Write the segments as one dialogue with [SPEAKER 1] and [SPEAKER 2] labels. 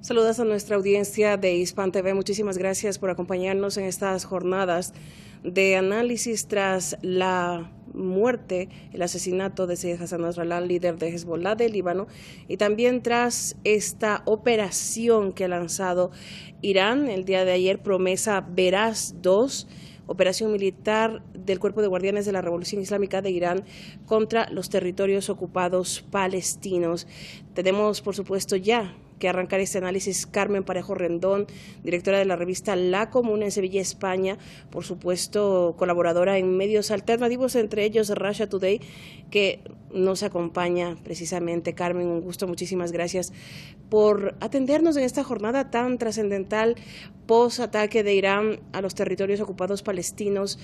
[SPEAKER 1] Saludos a nuestra audiencia de Hispan TV. Muchísimas gracias por acompañarnos en estas jornadas de análisis tras la muerte, el asesinato de Sayyid Hassan Nasrallah, líder de Hezbollah del Líbano, y también tras esta operación que ha lanzado Irán el día de ayer, Promesa Veraz 2, operación militar del Cuerpo de Guardianes de la Revolución Islámica de Irán contra los territorios ocupados palestinos. Tenemos, por supuesto, ya que arrancar este análisis Carmen Parejo Rendón, directora de la revista La Comuna en Sevilla, España, por supuesto colaboradora en medios alternativos, entre ellos Russia Today, que nos acompaña precisamente. Carmen, un gusto, muchísimas gracias por atendernos en esta jornada tan trascendental post-ataque de Irán a los territorios ocupados palestinos.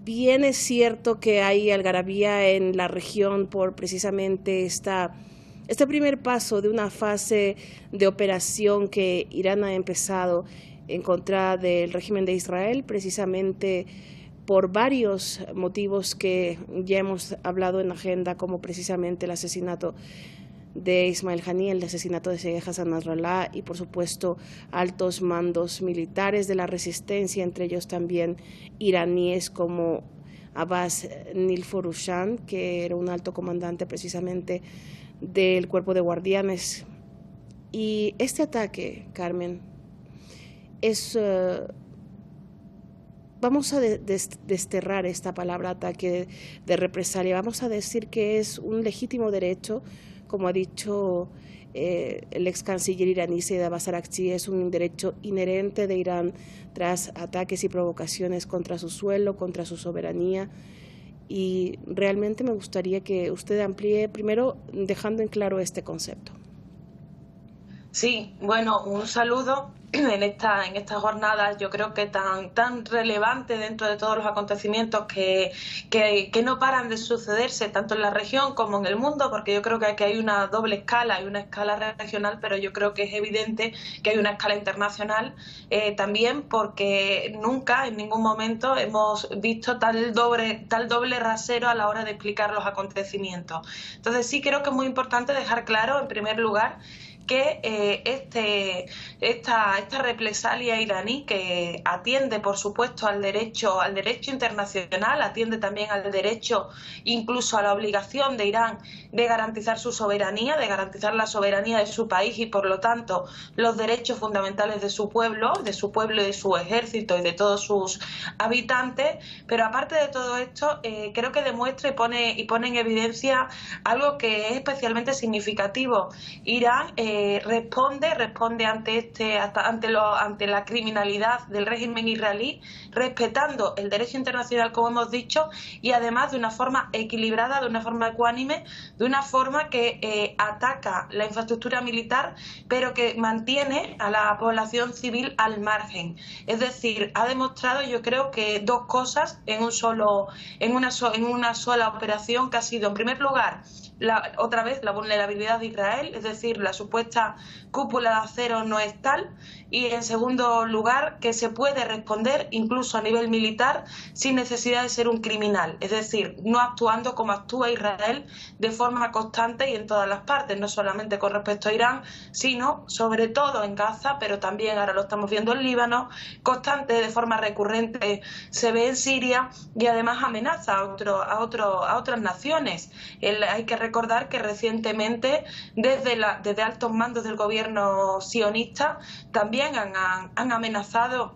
[SPEAKER 1] Bien es cierto que hay algarabía en la región por precisamente este primer paso de una fase de operación que Irán ha empezado en contra del régimen de Israel, precisamente por varios motivos que ya hemos hablado en la agenda, como precisamente el asesinato de Ismail Haniyeh, el asesinato de Sayyid Hassan Nasrallah y, por supuesto, altos mandos militares de la resistencia, entre ellos también iraníes como Abbas Nilforushan, que era un alto comandante precisamente del Cuerpo de Guardianes. Y este ataque, Carmen, es, vamos a desterrar esta palabra ataque de represalia, vamos a decir que es un legítimo derecho, como ha dicho el ex canciller iraní Said Abbas Araghchi, es un derecho inherente de Irán tras ataques y provocaciones contra su suelo, contra su soberanía. Y realmente me gustaría que usted amplíe, primero dejando en claro este concepto.
[SPEAKER 2] Sí, bueno, un saludo en esta jornada, yo creo que tan relevante dentro de todos los acontecimientos que no paran de sucederse tanto en la región como en el mundo, porque yo creo que aquí hay una doble escala, hay una escala regional, pero yo creo que es evidente que hay una escala internacional también, porque nunca en ningún momento hemos visto tal doble rasero a la hora de explicar los acontecimientos. Entonces sí creo que es muy importante dejar claro, en primer lugar, que esta represalia iraní, que atiende por supuesto al derecho internacional, atiende también al derecho, incluso a la obligación de Irán de garantizar su soberanía, de garantizar la soberanía de su país y por lo tanto los derechos fundamentales de su pueblo y de su ejército y de todos sus habitantes. Pero aparte de todo esto, creo que demuestra y pone en evidencia algo que es especialmente significativo. Irán responde ante la criminalidad del régimen israelí, respetando el derecho internacional, como hemos dicho, y además de una forma equilibrada, de una forma ecuánime, de una forma que ataca la infraestructura militar, pero que mantiene a la población civil al margen. Es decir, ha demostrado, yo creo, que dos cosas en una sola operación, que ha sido, en primer lugar, otra vez la vulnerabilidad de Israel, es decir, la supuesta cúpula de acero no es tal, y en segundo lugar que se puede responder incluso a nivel militar sin necesidad de ser un criminal, es decir, no actuando como actúa Israel de forma constante y en todas las partes, no solamente con respecto a Irán, sino sobre todo en Gaza, pero también ahora lo estamos viendo en Líbano, constante de forma recurrente se ve en Siria y además amenaza a otras naciones. Hay que recordar que recientemente desde altos mandos del gobierno sionista también han amenazado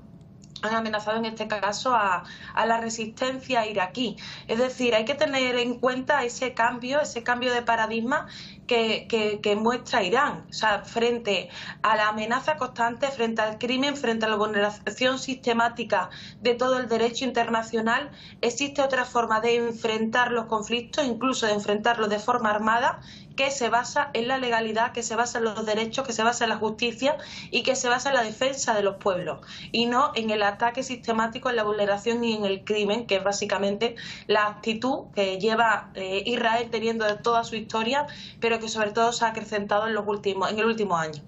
[SPEAKER 2] en este caso a la resistencia iraquí. Es decir, hay que tener en cuenta ese cambio de paradigma que muestra Irán, o sea, frente a la amenaza constante, frente al crimen, frente a la vulneración sistemática de todo el derecho internacional. Existe otra forma de enfrentar los conflictos, incluso de enfrentarlos de forma armada, que se basa en la legalidad, que se basa en los derechos, que se basa en la justicia y que se basa en la defensa de los pueblos y no en el ataque sistemático, en la vulneración y en el crimen, que es básicamente la actitud que lleva Israel teniendo de toda su historia, pero que sobre todo se ha acrecentado en el último año.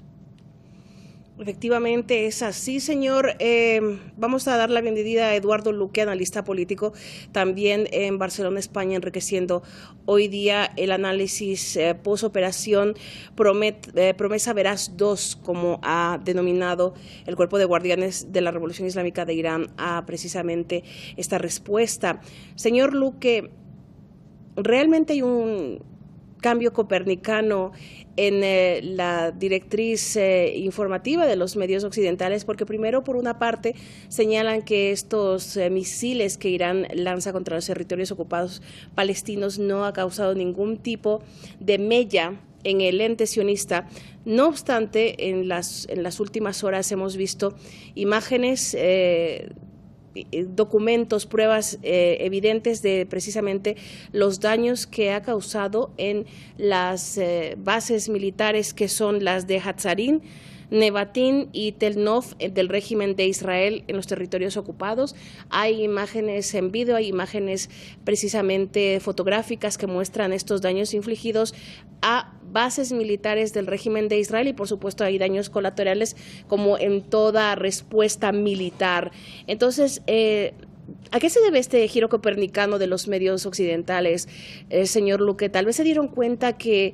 [SPEAKER 1] Efectivamente es así, señor. Vamos a dar la bienvenida a Eduardo Luque, analista político, también en Barcelona, España, enriqueciendo hoy día el análisis posoperación Promesa Veraz 2, como ha denominado el Cuerpo de Guardianes de la Revolución Islámica de Irán a precisamente esta respuesta. Señor Luque, realmente hay un cambio copernicano en la directriz informativa de los medios occidentales, porque primero, por una parte, señalan que estos misiles que Irán lanza contra los territorios ocupados palestinos no ha causado ningún tipo de mella en el ente sionista. No obstante, en las últimas horas hemos visto imágenes, documentos, pruebas evidentes de precisamente los daños que ha causado en las bases militares que son las de Hatzarin, Nevatín y Tel Nov del régimen de Israel en los territorios ocupados. Hay imágenes en vídeo, hay imágenes precisamente fotográficas que muestran estos daños infligidos a bases militares del régimen de Israel y, por supuesto, hay daños colaterales como en toda respuesta militar. Entonces, ¿a qué se debe este giro copernicano de los medios occidentales, señor Luque? Tal vez se dieron cuenta que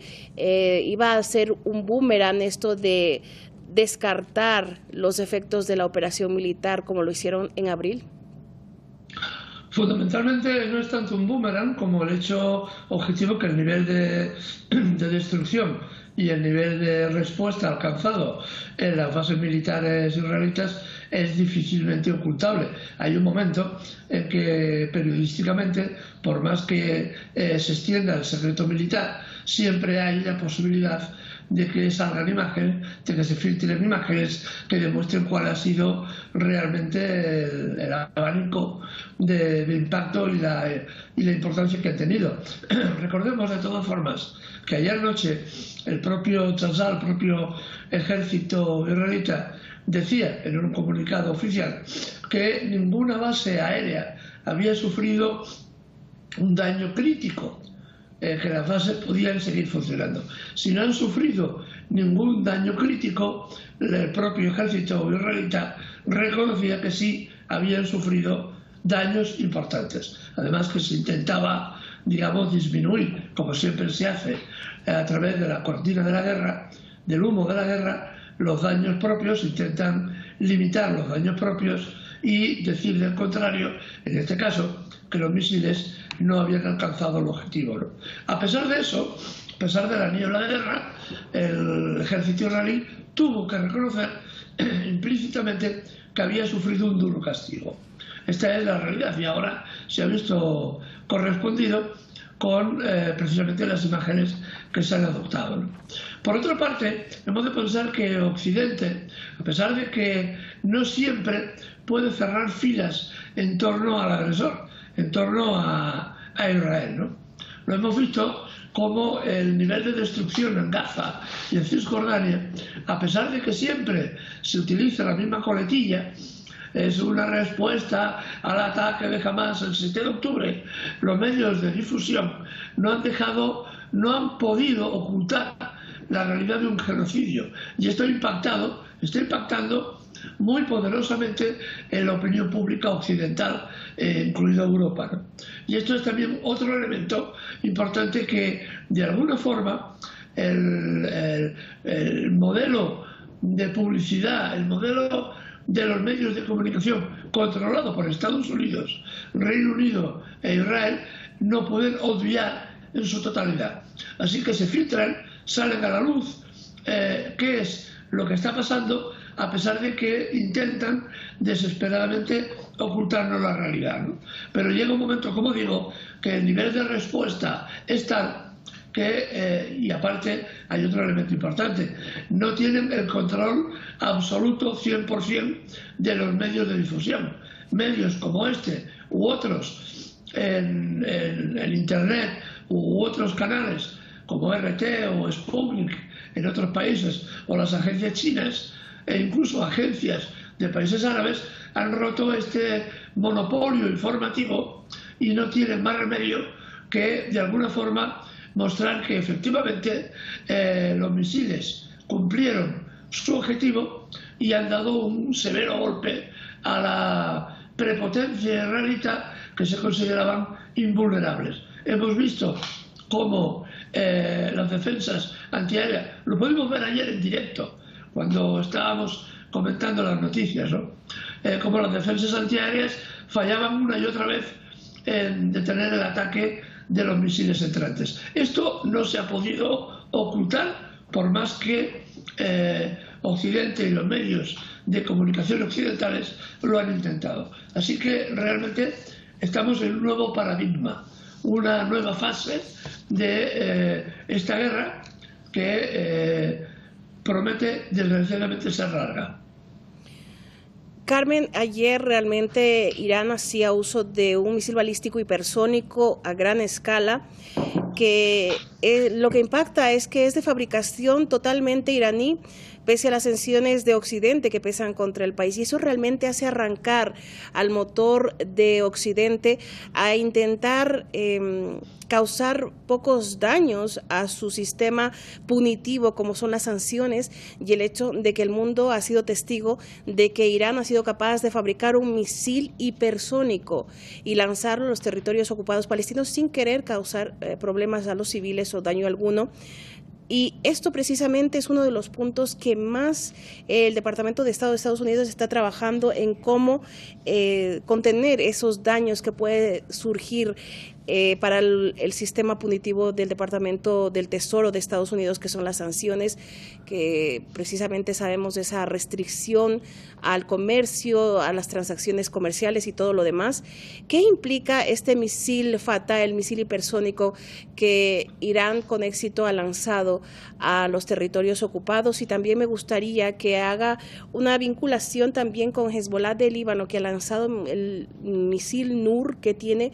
[SPEAKER 1] iba a ser un boomerang esto de descartar los efectos de la operación militar como lo hicieron en abril.
[SPEAKER 3] Fundamentalmente no es tanto un boomerang como el hecho objetivo que el nivel de destrucción y el nivel de respuesta alcanzado en las bases militares israelitas es difícilmente ocultable. Hay un momento en que periodísticamente, por más que se extienda el secreto militar, siempre hay la posibilidad de que salgan imágenes, de que se filtren imágenes que demuestren cuál ha sido realmente el abanico de impacto y la importancia que ha tenido. Recordemos de todas formas que ayer noche el propio Tzahal, el propio ejército israelita, decía en un comunicado oficial que ninguna base aérea había sufrido un daño crítico, que las bases podían seguir funcionando. Si no han sufrido ningún daño crítico, el propio ejército israelita reconocía que sí habían sufrido daños importantes. Además que se intentaba, digamos, disminuir, como siempre se hace, a través de la cortina de la guerra, del humo de la guerra, los daños propios, intentan limitar los daños propios y decir del contrario, en este caso, que los misiles no habían alcanzado el objetivo, ¿no? A pesar de eso, a pesar de la niebla de guerra, el ejército israelí tuvo que reconocer implícitamente que había sufrido un duro castigo. Esta es la realidad y ahora se ha visto correspondido con precisamente las imágenes que se han adoptado, ¿no? Por otra parte, hemos de pensar que Occidente, a pesar de que no siempre puede cerrar filas en torno al agresor, en torno a Israel, ¿no? Lo hemos visto como el nivel de destrucción en Gaza y en Cisjordania, a pesar de que siempre se utiliza la misma coletilla, es una respuesta al ataque de Hamas el 7 de octubre. Los medios de difusión no han podido ocultar la realidad de un genocidio. Y esto está impactando muy poderosamente en la opinión pública occidental, incluida Europa, ¿no? Y esto es también otro elemento importante que, de alguna forma, el modelo de publicidad, el modelo de los medios de comunicación controlado por Estados Unidos, Reino Unido e Israel, no pueden obviar en su totalidad. Así que se filtran, salen a la luz qué es lo que está pasando, a pesar de que intentan desesperadamente ocultarnos la realidad, ¿no? Pero llega un momento, como digo, que el nivel de respuesta es tal que, y aparte hay otro elemento importante, no tienen el control absoluto 100% de los medios de difusión. Medios como este u otros en Internet u otros canales como RT o Sputnik en otros países o las agencias chinas e incluso agencias de países árabes han roto este monopolio informativo y no tienen más remedio que de alguna forma mostrar que efectivamente los misiles cumplieron su objetivo, y han dado un severo golpe a la prepotencia israelita, que se consideraban invulnerables. Hemos visto cómo las defensas antiaéreas, lo pudimos ver ayer en directo, cuando estábamos comentando las noticias, ¿no? Cómo las defensas antiaéreas fallaban una y otra vez en detener el ataque de los misiles entrantes. Esto no se ha podido ocultar, por más que Occidente y los medios de comunicación occidentales lo han intentado. Así que realmente estamos en un nuevo paradigma, una nueva fase de esta guerra que promete desgraciadamente ser larga.
[SPEAKER 1] Carmen, ayer realmente Irán hacía uso de un misil balístico hipersónico a gran escala, que lo que impacta es que es de fabricación totalmente iraní, pese a las sanciones de Occidente que pesan contra el país. Y eso realmente hace arrancar al motor de Occidente a intentar causar pocos daños a su sistema punitivo, como son las sanciones, y el hecho de que el mundo ha sido testigo de que Irán ha sido capaz de fabricar un misil hipersónico y lanzarlo a los territorios ocupados palestinos sin querer causar problemas a los civiles o daño alguno. Y esto precisamente es uno de los puntos que más el Departamento de Estado de Estados Unidos está trabajando en cómo contener esos daños que puede surgir para el sistema punitivo del Departamento del Tesoro de Estados Unidos, que son las sanciones, que precisamente sabemos de esa restricción al comercio, a las transacciones comerciales y todo lo demás. ¿Qué implica este misil Fatah, el misil hipersónico que Irán con éxito ha lanzado a los territorios ocupados? Y también me gustaría que haga una vinculación también con Hezbollah de Líbano, que ha lanzado el misil Nur, que tiene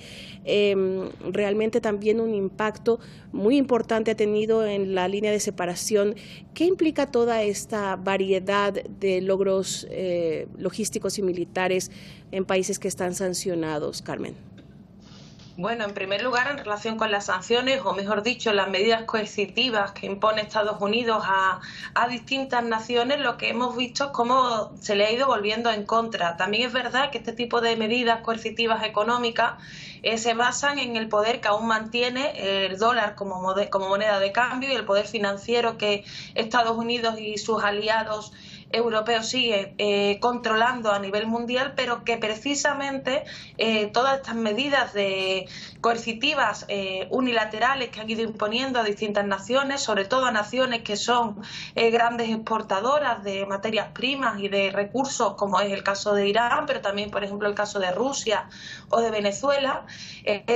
[SPEAKER 1] realmente también un impacto muy importante, ha tenido en la línea de separación. ¿Qué implica toda esta variedad de logros logísticos y militares en países que están sancionados, Carmen?
[SPEAKER 2] Bueno, en primer lugar, en relación con las sanciones, o mejor dicho, las medidas coercitivas que impone Estados Unidos a distintas naciones, lo que hemos visto es cómo se le ha ido volviendo en contra. También es verdad que este tipo de medidas coercitivas económicas se basan en el poder que aún mantiene el dólar como moneda de cambio y el poder financiero que Estados Unidos y sus aliados europeos siguen controlando a nivel mundial, pero que precisamente todas estas medidas coercitivas unilaterales que han ido imponiendo a distintas naciones, sobre todo a naciones que son grandes exportadoras de materias primas y de recursos, como es el caso de Irán, pero también, por ejemplo, el caso de Rusia o de Venezuela,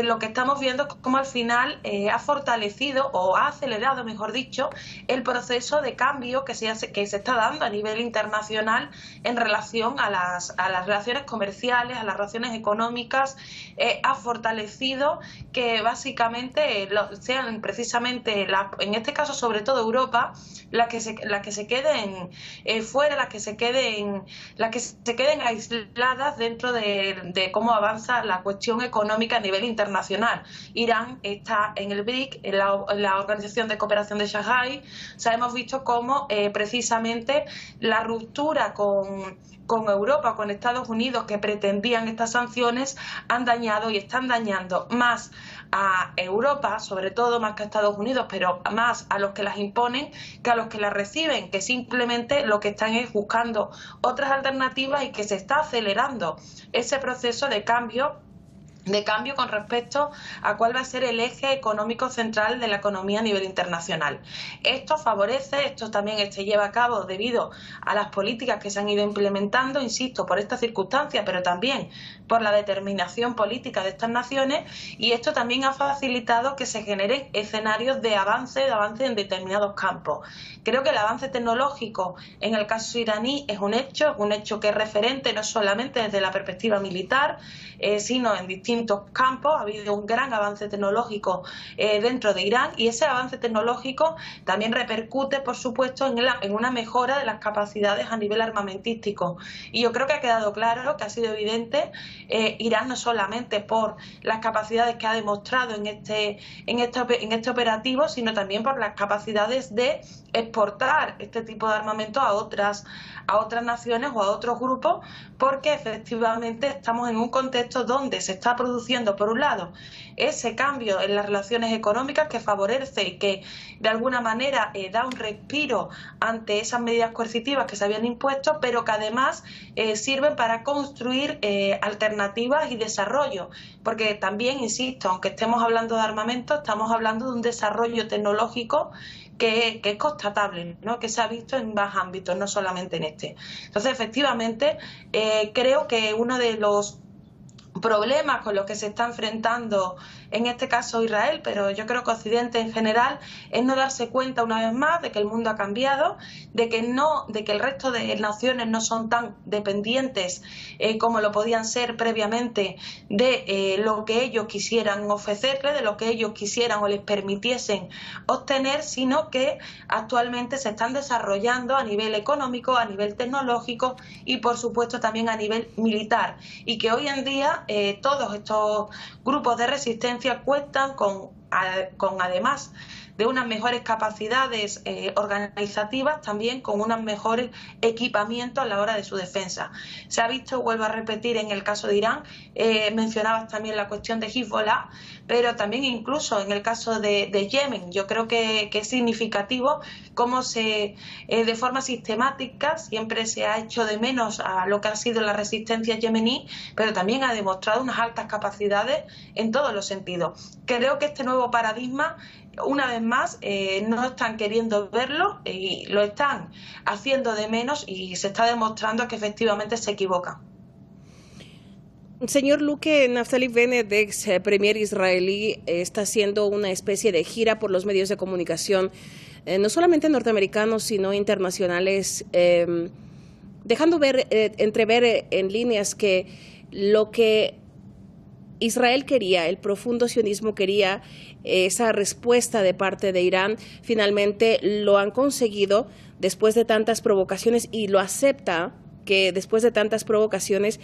[SPEAKER 2] lo que estamos viendo es cómo al final ha fortalecido o ha acelerado, mejor dicho, el proceso de cambio que se está dando a nivel internacional en relación a las relaciones comerciales, a las relaciones económicas. Ha fortalecido que básicamente sean precisamente, en este caso sobre todo Europa, las que se queden fuera, las que se queden aisladas dentro de cómo avanza la cuestión económica a nivel internacional. Irán está en el BRIC, en la Organización de Cooperación de Shanghái. O sea, hemos visto cómo precisamente la ruptura con Europa, con Estados Unidos, que pretendían estas sanciones, han dañado y están dañando más a Europa, sobre todo más que a Estados Unidos, pero más a los que las imponen que a los que las reciben, que simplemente lo que están es buscando otras alternativas y que se está acelerando ese proceso de cambio con respecto a cuál va a ser el eje económico central de la economía a nivel internacional. Esto también se lleva a cabo debido a las políticas que se han ido implementando, insisto, por esta circunstancia, pero también por la determinación política de estas naciones, y esto también ha facilitado que se generen escenarios de avance en determinados campos. Creo que el avance tecnológico en el caso iraní es un hecho que es referente no solamente desde la perspectiva militar, sino en distintos distintos campos. Ha habido un gran avance tecnológico dentro de Irán, y ese avance tecnológico también repercute, por supuesto, en una mejora de las capacidades a nivel armamentístico. Y yo creo que ha quedado claro, que ha sido evidente, Irán no solamente por las capacidades que ha demostrado en este operativo, sino también por las capacidades de exportar este tipo de armamento a otras naciones o a otros grupos, porque efectivamente estamos en un contexto donde se está produciendo, por un lado, ese cambio en las relaciones económicas que favorece y que de alguna manera da un respiro ante esas medidas coercitivas que se habían impuesto, pero que además sirven para construir alternativas y desarrollo, porque también, insisto, aunque estemos hablando de armamento, estamos hablando de un desarrollo tecnológico que es constatable, ¿no? Que se ha visto en más ámbitos, no solamente en este. Entonces, efectivamente, creo que uno de los problemas con los que se está enfrentando, en este caso Israel, pero yo creo que Occidente en general, es no darse cuenta una vez más de que el mundo ha cambiado, de que el resto de naciones no son tan dependientes como lo podían ser previamente de lo que ellos quisieran ofrecerles, de lo que ellos quisieran o les permitiesen obtener, sino que actualmente se están desarrollando a nivel económico, a nivel tecnológico y por supuesto también a nivel militar, y que hoy en día todos estos grupos de resistencia cuentan con además de unas mejores capacidades organizativas, también con unos mejores equipamientos a la hora de su defensa. Se ha visto, vuelvo a repetir, en el caso de Irán, mencionabas también la cuestión de Hezbollah, pero también incluso en el caso de Yemen. Yo creo que es significativo cómo de forma sistemática siempre se ha hecho de menos a lo que ha sido la resistencia yemení, pero también ha demostrado unas altas capacidades en todos los sentidos. Creo que este nuevo paradigma, una vez más, no están queriendo verlo y lo están haciendo de menos, y se está demostrando que efectivamente se equivocan.
[SPEAKER 1] Señor Luque, Naftali Bennett, ex premier israelí, está haciendo una especie de gira por los medios de comunicación, no solamente norteamericanos, sino internacionales, dejando entrever en líneas que lo que Israel quería, el profundo sionismo quería, esa respuesta de parte de Irán, finalmente lo han conseguido después de tantas provocaciones, y lo acepta, que después de tantas provocaciones,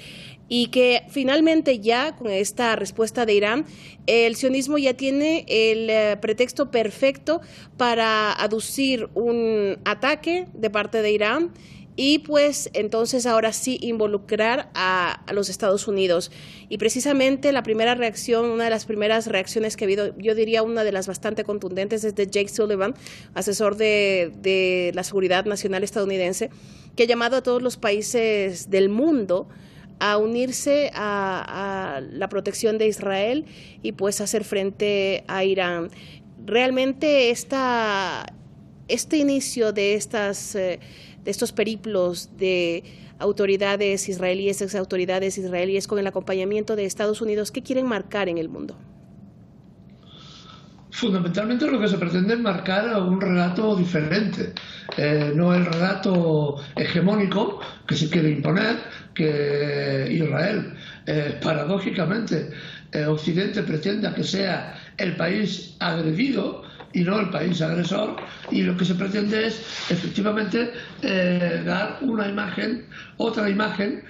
[SPEAKER 1] y que finalmente ya con esta respuesta de Irán, el sionismo ya tiene el pretexto perfecto para aducir un ataque de parte de Irán y pues entonces ahora sí involucrar a los Estados Unidos. Y precisamente la primera reacción, una de las primeras reacciones que ha habido, yo diría una de las bastante contundentes, es de Jake Sullivan, asesor de la Seguridad Nacional estadounidense, que ha llamado a todos los países del mundo a unirse a la protección de Israel y pues hacer frente a Irán. Realmente este inicio de estos periplos de autoridades israelíes, exautoridades israelíes con el acompañamiento de Estados Unidos, ¿qué quieren marcar en el mundo?
[SPEAKER 3] Fundamentalmente lo que se pretende es marcar un relato diferente, no el relato hegemónico que se quiere imponer, que Israel, paradójicamente, Occidente pretenda que sea el país agredido y no el país agresor, y lo que se pretende es efectivamente dar una imagen, otra imagen,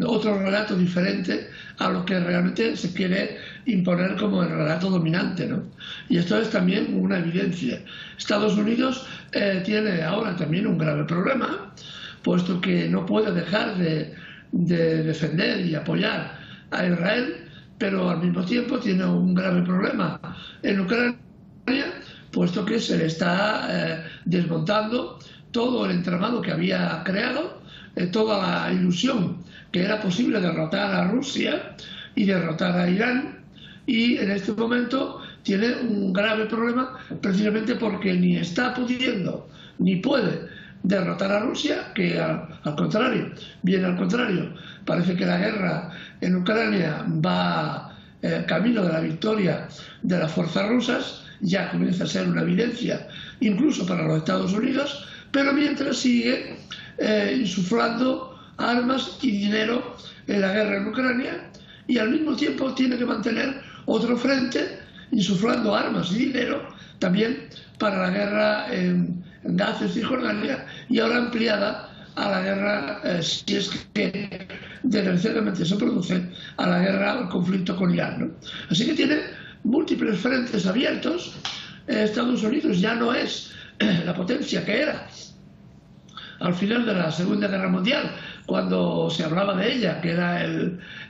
[SPEAKER 3] otro relato diferente a lo que realmente se quiere imponer como el relato dominante, ¿no? Y esto es también una evidencia. Estados Unidos tiene ahora también un grave problema, puesto que no puede dejar de defender y apoyar a Israel, pero al mismo tiempo tiene un grave problema en Ucrania, puesto que se le está desmontando todo el entramado que había creado, toda la ilusión que era posible derrotar a Rusia y derrotar a Irán, y en este momento tiene un grave problema precisamente porque ni está pudiendo ni puede derrotar a Rusia, que al contrario, bien al contrario, parece que la guerra en Ucrania va camino de la victoria de las fuerzas rusas, ya comienza a ser una evidencia incluso para los Estados Unidos, pero mientras sigue insuflando armas y dinero en la guerra en Ucrania, y al mismo tiempo tiene que mantener otro frente insuflando armas y dinero también para la guerra en Gaza y Cisjordania, y ahora ampliada a la guerra, si es que desgraciadamente se produce, a la guerra, al conflicto con Irán, ¿no? Así que tiene múltiples frentes abiertos. Estados Unidos ya no es la potencia que era al final de la Segunda Guerra Mundial, cuando se hablaba de ella, que era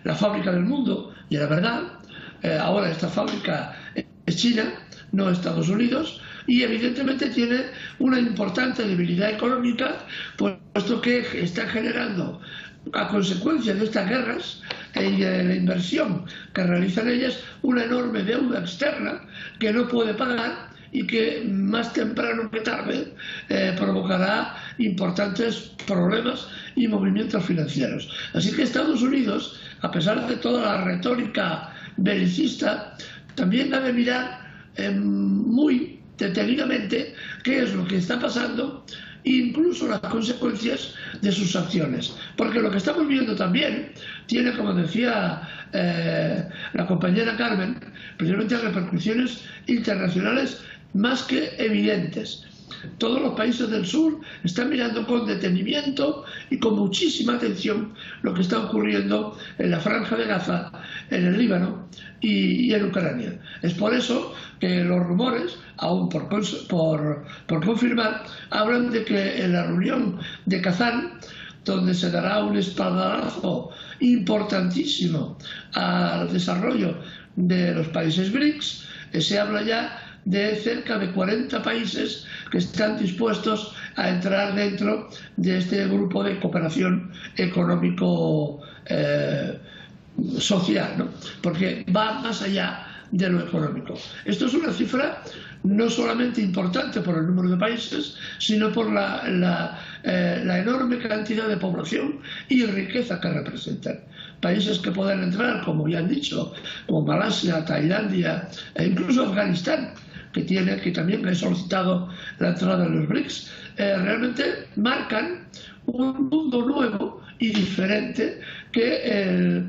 [SPEAKER 3] la fábrica del mundo, y era verdad. Ahora esta fábrica es China, no Estados Unidos, y evidentemente tiene una importante debilidad económica, puesto que está generando, a consecuencia de estas guerras y de la inversión que realizan ellas, una enorme deuda externa que no puede pagar y que más temprano que tarde provocará importantes problemas y movimientos financieros. Así que Estados Unidos, a pesar de toda la retórica belicista, también ha de mirar muy detenidamente qué es lo que está pasando, incluso las consecuencias de sus acciones, porque lo que estamos viendo también tiene, como decía la compañera Carmen, precisamente repercusiones internacionales más que evidentes. Todos los países del sur están mirando con detenimiento y con muchísima atención lo que está ocurriendo en la Franja de Gaza, en el Líbano y en Ucrania. Es por eso que los rumores, aún por confirmar, hablan de que en la reunión de Kazán, donde se dará un espaldarazo importantísimo al desarrollo de los países BRICS, se habla ya de cerca de 40 países que están dispuestos a entrar dentro de este grupo de cooperación económico social, ¿no? Porque va más allá de lo económico. Esto es una cifra no solamente importante por el número de países, sino por la enorme cantidad de población y riqueza que representan. Países que pueden entrar, como ya han dicho, como Malasia, Tailandia e incluso Afganistán, que también ha solicitado la entrada de los BRICS, realmente marcan un mundo nuevo y diferente que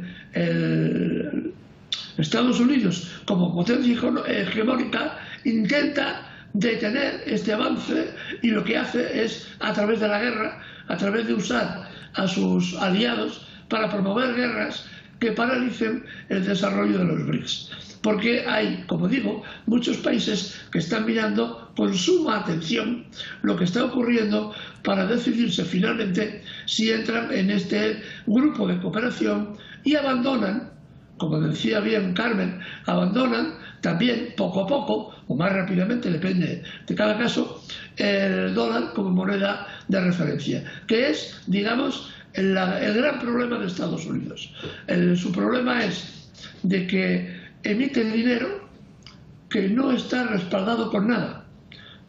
[SPEAKER 3] Estados Unidos, como potencia hegemónica, intenta detener este avance, y lo que hace es, a través de la guerra, a través de usar a sus aliados para promover guerras que paralicen el desarrollo de los BRICS. Porque hay, como digo, muchos países que están mirando con suma atención lo que está ocurriendo para decidirse finalmente si entran en este grupo de cooperación y abandonan, como decía bien Carmen, abandonan también poco a poco, o más rápidamente, depende de cada caso, el dólar como moneda de referencia, que es, digamos, el gran problema de Estados Unidos. Su problema es de que emite dinero que no está respaldado con nada.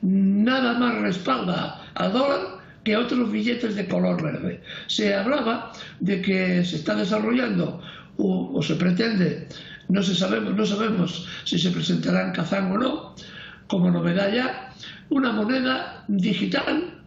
[SPEAKER 3] Nada más respalda al dólar que otros billetes de color verde. Se hablaba de que se está desarrollando o se pretende, no sabemos si se presentará en Kazán o no, como novedad ya, una moneda digital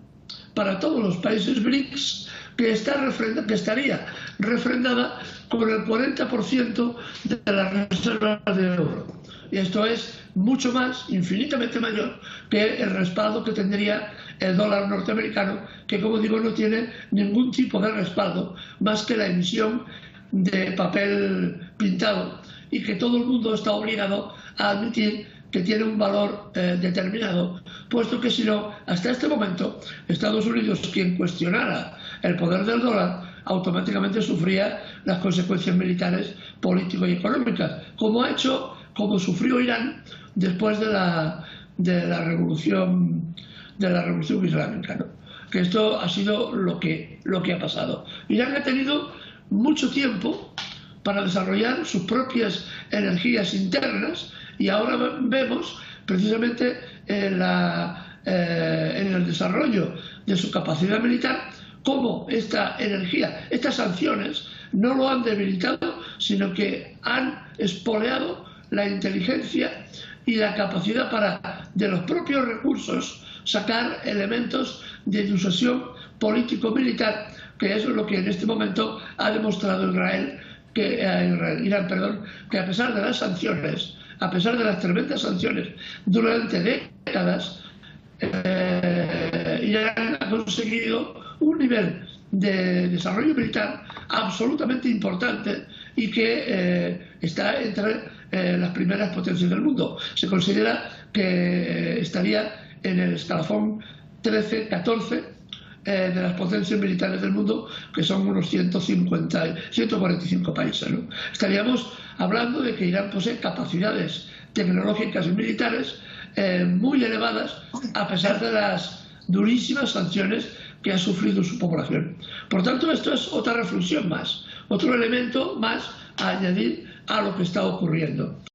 [SPEAKER 3] para todos los países BRICS que estaría refrendada con el 40% de las reservas de euro. Y esto es mucho más, infinitamente mayor, que el respaldo que tendría el dólar norteamericano, que, como digo, no tiene ningún tipo de respaldo más que la emisión de papel pintado, y que todo el mundo está obligado a admitir que tiene un valor determinado, puesto que si no, hasta este momento, Estados Unidos, quien cuestionara el poder del dólar, automáticamente sufría las consecuencias militares, políticas y económicas, como sufrió Irán después de la revolución islámica, ¿no? Que esto ha sido lo que ha pasado. Irán ha tenido mucho tiempo para desarrollar sus propias energías internas, y ahora vemos precisamente en el desarrollo de su capacidad militar cómo esta energía, estas sanciones, no lo han debilitado, sino que han espoleado la inteligencia y la capacidad para, de los propios recursos, sacar elementos de disuasión político-militar, que es lo que en este momento ha demostrado Israel, que Irán, que a pesar de las sanciones, a pesar de las tremendas sanciones durante décadas, Irán ha conseguido un nivel de desarrollo militar absolutamente importante y que está entre las primeras potencias del mundo. Se considera que estaría en el escalafón 13, 14 de las potencias militares del mundo, que son unos 145 países, ¿no? Estaríamos hablando de que Irán posee capacidades tecnológicas y militares muy elevadas, a pesar de las durísimas sanciones que ha sufrido su población. Por tanto, esto es otra reflexión más, otro elemento más a añadir a lo que está ocurriendo.